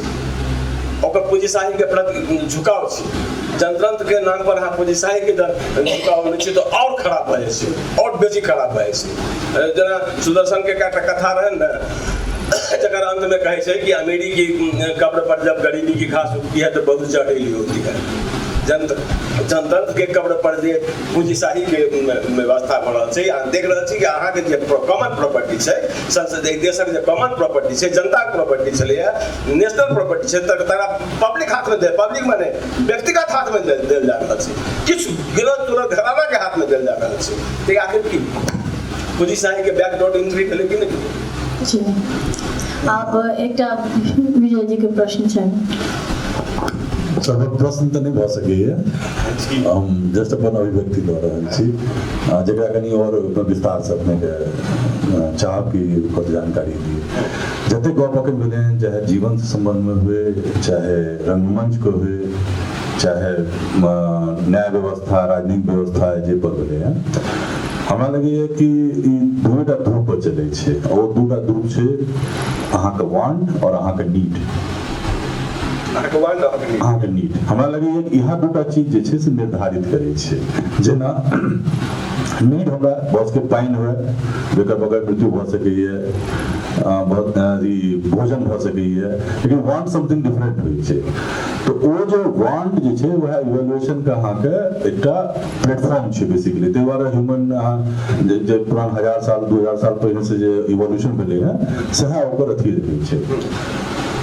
ओकर पूंजीशाही के प्रति झुकाव छै। जनतंत्र के नाम पर अहाँ पूंजीशाही के झुकाव नहि छै तो और खराब भऽ जाइ छै, और बेसी खराब भऽ जाइ छै। जेना सुदर्शन के एकटा कथा रहै ने, जकर अंत में कहे छै कि अमीरी की कब्र पर जब गरीबी की घास उगती है तो बहुत जहरीली होती है। जनतंत्र के कब्र पर जे पूंजीशाही के व्यवस्था भऽ रहल छै, अहाँ देख रहल छी कि अहाँके जे कॉमन प्रॉपर्टी छै, संसद देशक जे कॉमन प्रॉपर्टी छै, जनता के प्रॉपर्टी छलैया, नेशनल प्रॉपर्टी छै, तकरा पब्लिक हाथ में दे, पब्लिक माने व्यक्तिगत हाथ में देल जा रहल छै, किछु गिरद तुरद घराना के हाथ में देल जा रहल छै। तो आखिर की पूंजीशाही के बैकडोर एंट्री भेलै कि नहीं? जी आप एकटा विजय जी के प्रश्न छै। सभक प्रश्न तऽ नहीं भऽ सकैए, हम जस्ट अपन अभिव्यक्ति दऽ रहल छी, जकरा कनि और विस्तार से अपने के चाहब कि ओकर जानकारी दिए। जतेक गप अखन भेलै, चाहे जीवन से संबंध में हुए, चाहे रंगमंच को हुए, चाहे न्याय व्यवस्था, राजनीतिक व्यवस्था जे पर भेलै हैं, हमरा लगैए कि ई दूटा ध्रुव पर चलै छै। और दूटा ध्रुव छै अहाँके वांट और अहाँके नीड। अहाँके नीड हमरा लगैए कि इएह दूटा चीज जे छै से निर्धारित करै छै। जेना नीड हमरा बस के पानि हुए, जेकर बगैर मृत्यु भऽ सकैए, भोजन भऽ सकैए, लेकिन वांट समथिंग डिफरेंट होइ छै। तो ओ जो वांट जे छै वएह इवोल्यूशन के अहाँके एकटा प्लेटफॉर्म छै बेसिकली। ताहि दुआरे ह्यूमन जे पुरान 1000 साल 2000 साल पहिने से जे इवोल्यूशन भेलै है, सएह ओकर अथी रहै छै।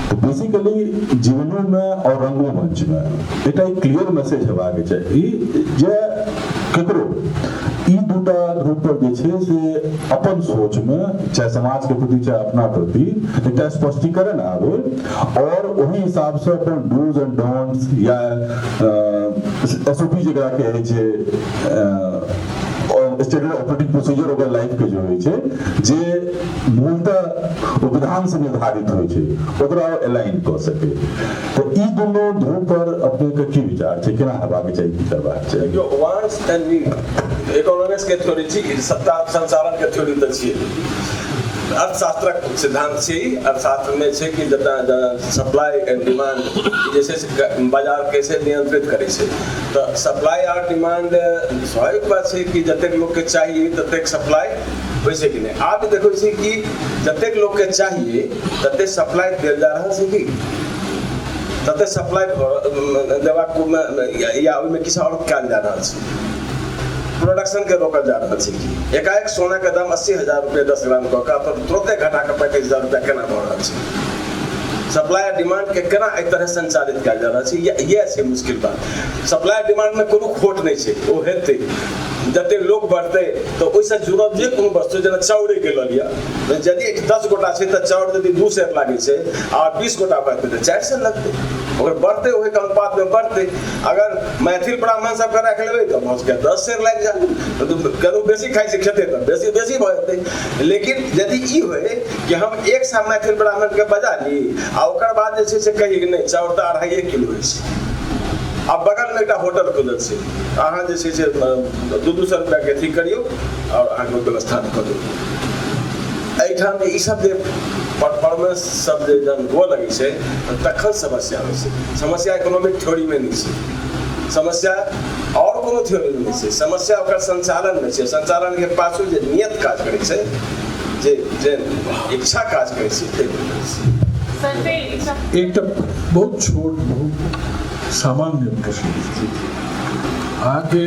तो बेसिकली जीवनों में और रंगों मंच में एटा एक क्लियर मैसेज हेबाक चाही जे केकरो ई दूटा ध्रुव पर जे छै से अपन सोच में चाहे समाज के प्रति चाहे अपना प्रति एकटा स्पष्टीकरण आवे और वही हिसाब से अपन डूज एंड डोंट्स या एसओपी जकरा कहै छै स्टैंडर्ड ऑपरेटिंग प्रोसीजर ओकर लाइफ के जो होइ छै जे मूलतः विधान से निर्धारित होइ छै ओकरा अलाइन क सके तो ई दुनो ध्रुव पर अपने के की विचार छै केना हेबाक चाही की करबाक चाही जो वांट्स एंड नीड इकोनॉमिक्स के थ्योरी छी सत्ता संचालन के थ्योरी त छियै अर्थशास्त्रक सिद्धांत छै अर्थशास्त्र में छै कि सप्लाई एंड डिमांड जैसे बाजार कैसे नियंत्रित करे छै तो सप्लाई और डिमांड स्वाभाविक बात छै कि जतेक लोग के चाहिए ततेक सप्लाई वैसे कि नहीं आप देखो छी कि जतेक लोग के चाहिए तते सप्लाई देल जा रहल छै कि तते सप्लाई देवा या ओहिमे किछु और कयल जा रहल छै प्रोडक्शन के रोकल जा रहा है एकाएक सोना के दाम 80,000 रुपये 10 ग्राम का तो तुरंते घटा के 35,000 रुपया केना बढ़ रहा है सप्लाई और डिमांड के केना एक तरह संचालित किया जा रहा है ये है मुश्किल बात सप्लाई डिमांड में कोनो खोट नहीं है वो हेतै जते लोग बढ़ते तो ओइसे जुड़ल जे कोनो वस्तु जेना चाउरे के ल लिया यदि 10 गोटा छै त चाउर यदि 2 सेर लागे छै आ 20 गोटा बढ़ते त 4 सेर लगते अगर बढ़ते ओहि के अनुपात में बढ़ते अगर मैथिल ब्राह्मण सब के रख लेबै त भस के 10 सेर लाग जाए तो कनो बेसी खाइ छै खेते त बेसी बेसी भ जेतै लेकिन यदि ई होय कि हम एक सा मैथिल ब्राह्मण के बजा ली आ ओकर बाद जे छै से कही कि नहीं चाउर त 2.5 किलो होइ छै अब बगल में एक होटल खुलल छै अहाँ जे छै से 200 रुपया के अथी करियो और अहाँके व्यवस्था करू एहिठाम ई सब जे परफॉर्मेंस सब जे जन हो लगे छै तखन समस्या होइ छै समस्या इकोनॉमिक थ्योरी में नहीं छै समस्या और कोनो थ्योरी में नहीं छै समस्या ओकर संचालन में छै संचालन के पाछू जे नियत काज करै छै जे इच्छा काज करै छै एकटा बहुत छोट बहुत सामान्य प्रश्न अहाँके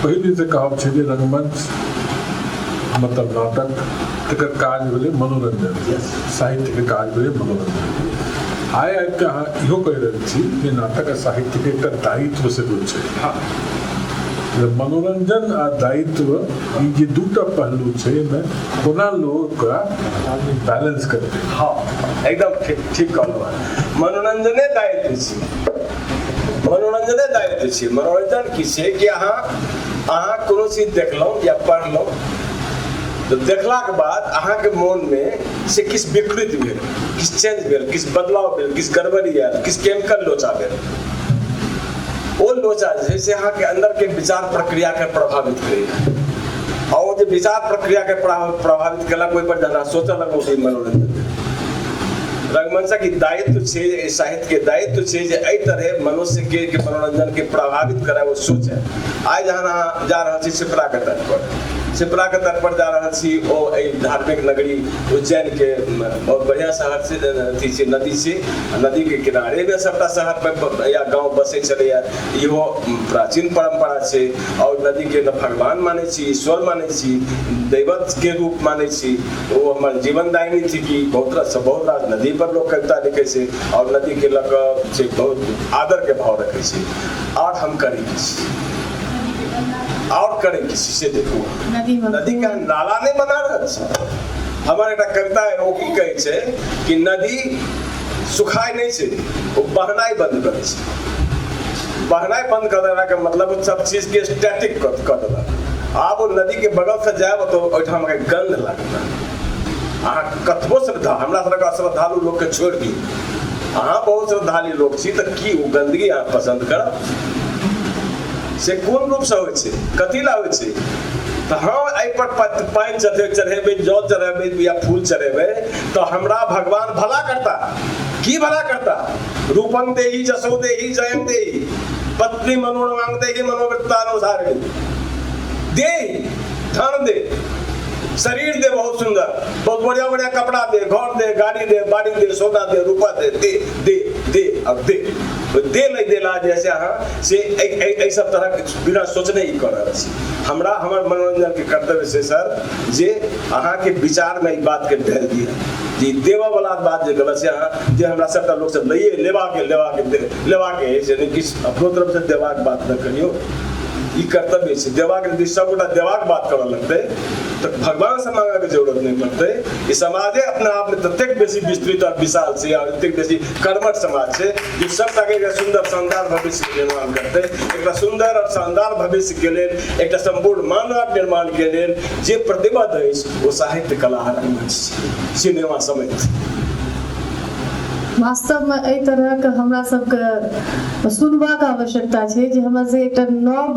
पहले से कहब छै जे रंगमंच मतलब नाटक तकर काज भेलै मनोरंजन साहित्य के काज भेलै मनोरंजन आइ के अहाँ इहो कहि रहल छी जे नाटक आ साहित्य के एकटा दायित्व सेहो छै मनोरंजन आ दायित्व ई जे दूटा पहलू छै एहिमे कोना लोग का बैलेंस करतै हाँ एकदम ठीक कहलहुँ मनोरंजने दायित्व छी मनोरंजन की छै कि अहाँ कोनो चीज देखलहुँ या पढ़लहुँ तो देखला के बाद अहाँ के मन में से किस विकृति भेल किस चेंज भेल किस बदलाव भेल किस गड़बड़ी आयल किस केमिकल लोचा भेल वो लोचा जे से अहाँ के अंदर के विचार प्रक्रिया के प्रभावित करेगा और जो विचार प्रक्रिया के प्रभावित कला कोई पर ज्यादा सोचा लगो कि मनोरंजन रंगमंच की दायित्व छै साहित्य के दायित्व छै जे एहि तरह मनुष्य के मनोरंजन के प्रभावित करे वो सोचे आज जहाँ जा रहा छी शिप्रा के तट पर जा रहा छी ओ धार्मिक नगरी उज्जैन के बहुत बढ़िया शहर से अथी छै नदी छै नदी के किनारे में सबटा शहर में या गांव बसे चले इहो प्राचीन परंपरा छै और नदी के भगवान माने छी ईश्वर माने छी दैवत के रूप माने छी वो हमर जीवनदायिनी थी कि बहुत राज नदी पर लोग कविता लिखे छै और नदी के लग से बहुत आदर के भाव रखे छै और हम करेंगे और करेंगे से देखो नदी का नाला नहीं बना रहा हमारे एक कविता है वो की कहे छै कि नदी सुखाई नहीं छै वो बहनाई बंद करे छै बहनाई बंद कर देना के मतलब सब चीज के स्टैटिक कर देना आप वो नदी के बगल से जाए तो ओहिठाम के गंध लगता अहाँ कतबो श्रद्धा हमरा तरह का श्रद्धालु लोग के छोड़ दी अहाँ बहुत श्रद्धालु लोग छी तो की वो गंदगी अहाँ पसंद करब से कोन रूप से होइ छै कथी ला होइ छै तो हम एहि पर पानि चढ़ेबै जल चढ़ेबै या फूल चढ़ेबै तो हमरा भगवान भला करता की भला करता रूपं देहि जसो देहि जयं देहि पत्नी मनोरमांग देहि मनोवृत्तानुसारिणी दे धन दे शरीर दे बहुत सुंदर, बहुत बढ़िया बढ़िया कपड़ा दे, घर दे, गाड़ी दे, बाड़ी दे, सोना दे, रुपा दे, दे दे दे अब दे दे नहीं देला जैसे अहाँ से ऐ सब तरह के बिना सोचने ही कर रहे छी। हमरा हमर मनोरंजन के कर्तव्य से सर जे अहाँ के विचार में ई बात के ढेल दिया जी देवा वाला बात जे गलत है अहाँ जे हमरा सबटा लोग सब लइए लेवा के से नहीं किस अपनो तरफ से देवा के बात न करियो। ई कर्तव्य से देवा के यदि सब गोटा देवा के बात करऽ लगते तो भगवान से मांगे के जरूरत नहीं पड़ते। ई समाजे अपने आप में ततेक बेसी विस्तृत और विशाल से और ततेक बेसी कर्मठ समाज से जे सब ताके एक सुंदर शानदार भविष्य के निर्माण करते, एक सुंदर और शानदार भविष्य के लेल एक संपूर्ण मानव निर्माण के लेल जे प्रतिबद्ध अछि वो साहित्य कला रंगमंच सिनेमा समेत। वास्तव में एहि तरहक हमरा सबके सुनबाक आवश्यकता छै जे हमरा से एकटा नव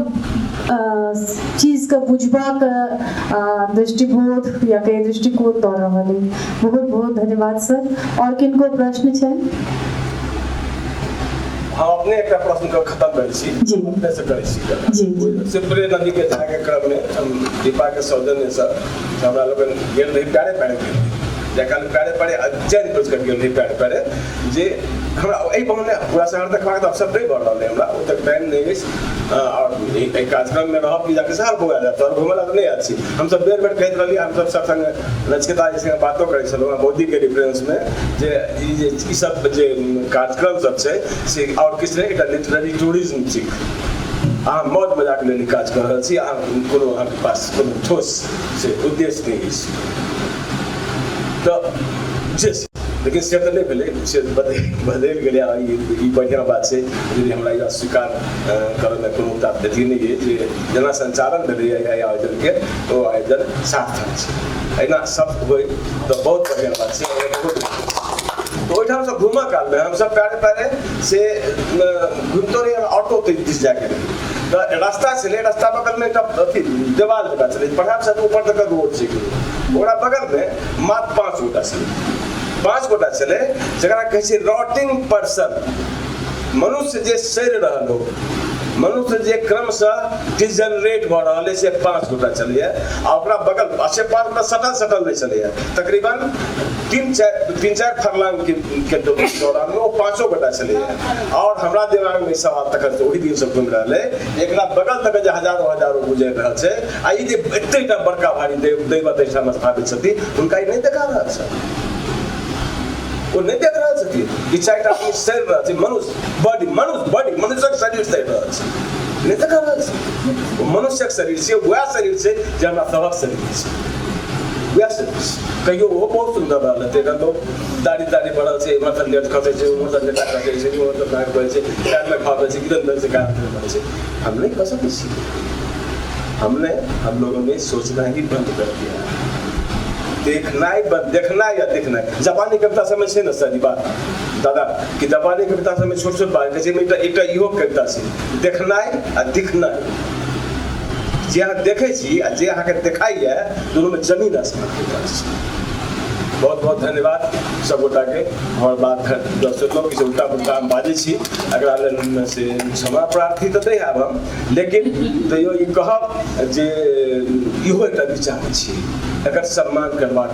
चीज के बुझबाक दृष्टिबोध या कहीं दृष्टिकोण दऽ रहल अइ। बहुत बहुत धन्यवाद सर। और किनको प्रश्न छै? हम अपने एक प्रश्न को खत्म कर छी जी अपने से करै छी जी सिपरे नदी के धार के क्रम में हम दीपा के सौजन्य से हमरा लोग गेल रही प्यारे गेल जखन पैरे अध्ययन कुछ कर गेल रही पैरे जे हमरा एहि बहाने पूरा शहर देखबाक तऽ अवसर नहीं भऽ रहल है हमरा ओतऽ टाइम नहीं अछि और एक कार्यक्रम में रहब कि जाके शहर घुमा जाए और घुमला नहीं अछि। हम सब बेर बेर कहैत रहलियै, हम सब संग नचिकेता जी संग बातो करै छलहुँ मोदी के रेफरेंस में जे ई सब जे कार्यक्रम सब छै से और किछु नहीं एकटा लिटरेरी टूरिज्म छी। अहाँ मौज मजाक लेल काज कऽ रहल छी, अहाँ कोनो अहाँके पास कोनो ठोस से उद्देश्य नहीं अछि तो लेकिन से तो नहीं भेले से बदल गेलै। ई बढ़िया बात छै यदि हमरा ई स्वीकार करऽ में कोनो अथी नहीं है जे जेना संचालन भेलै है आयोजन के तो आयोजन सार्थक छै एना सब होइ तो बहुत बढ़िया बात छै। तो ओहिठाम से घूमऽ काल में हम सब पैरे से घूमते रही ऑटो दिस जाके रही तो रास्ता छलै, रास्ता बगल में अथी देवाल जगह छलै, पढ़ाई से ऊपर तक रोड छै, ओकरा बगल में मात्र 5 गोटा छलै, 5 गोटा छलै जकरा कहै छै रॉटिंग पर्सन, मनुष्य जे सड़ि रहल हो, मनुष्य जे क्रमशः डिजनरेट भऽ रहल है से 5 गोटा छलैया आ ओकरा बगल से 5 गोटा सटल नहीं छलैया, तकरीबन 3-4 फरलांग के दौरान में वो 5 गोटा छलैया। और हमरा दिमाग में सवाल तखन से ओहि दिन से घुमि रहल है एकरा बगल तक जे हजारों गुजरि रहल छै आ ई जे एतेटा बड़का भारी दैवत एहिठाम स्थापित छथिन हुनका ई नहीं देखा रहल छै, वो नहीं देख रहल छथिन कि 4टा आदमी सड़ि रहल छै, मनुष्यक शरीर सड़ि रहल छै, नहीं देख रहल छै। मनुष्यक शरीर से वएह शरीर से जे हमरा सभक शरीर छै, वएह शरीर कहियो वो बहुत सुंदर रहल है तो दाढ़ी बढ़ल छै, मतलब लेट खसै छै, मतलब लेटा खसै छै, मतलब नाक बढ़ै छै, पैर में घाव छै, किधर से काम बढ़ै छै। हम नहीं कर सकते छी, हम लोगों ने सोचना ही बंद कर दिया, देखना या देखना। जापानी कविता समय से न सर बात दादा कि जापानी कविता समय छोट बात जैसे एक इहो कविता छै देखनाइ आ दिखनाइ, जे अहाँ देखै छी आ जे अहाँके देखाइए दोनों में जमीन आसमान के फर्क छै। बहुत बहुत धन्यवाद सब गोटा के। हमर बात दर्शक किछु उल्टा पुल्टा हम बाजै छी एकरा लेल से क्षमा प्रार्थी तऽ नहीं आब हम, लेकिन तैयो ई कहब जे इहो एकटा विचार छी एकर सम्मान करबाक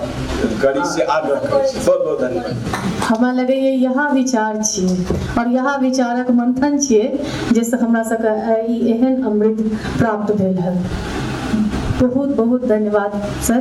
कड़ी से आग्रह करै छी। बहुत बहुत धन्यवाद। हमरा लगैए यहाँ विचार छियै और यहाँ विचारक मंथन छियै जैसे हमरा सबके ई एहन अमृत प्राप्त भेल है। बहुत बहुत धन्यवाद सर।